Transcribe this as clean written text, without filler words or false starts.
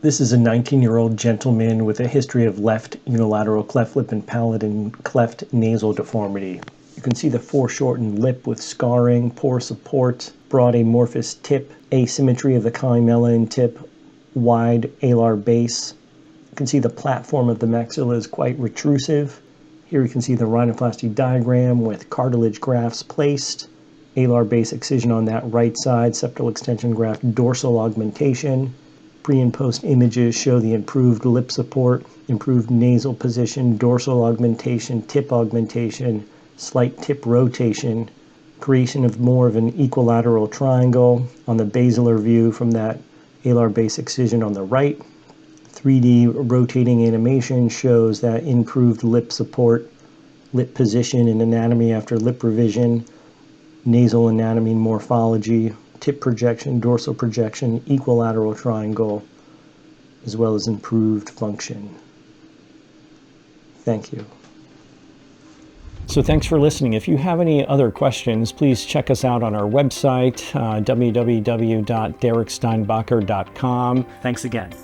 This is a 19-year-old gentleman with a history of left unilateral cleft lip and palate and cleft nasal deformity. You can see the foreshortened lip with scarring, poor support, broad amorphous tip, asymmetry of the chimelin tip, wide alar base. You can see the platform of the maxilla is quite retrusive. Here you can see the RHINOPLASTY diagram with cartilage grafts placed, alar base excision on that right side, septal extension graft, dorsal augmentation. Pre and post images show the improved lip support, improved nasal position, dorsal augmentation, tip augmentation, slight tip rotation, creation of more of an equilateral triangle on the basilar view from that alar base excision on the right. 3D rotating animation shows that improved lip support, lip position and anatomy after lip revision, nasal anatomy and morphology, tip projection, dorsal projection, equilateral triangle, as well as improved function. Thank you. So thanks for listening. If you have any other questions, please check us out on our website, www.derricksteinbacher.com. Thanks again.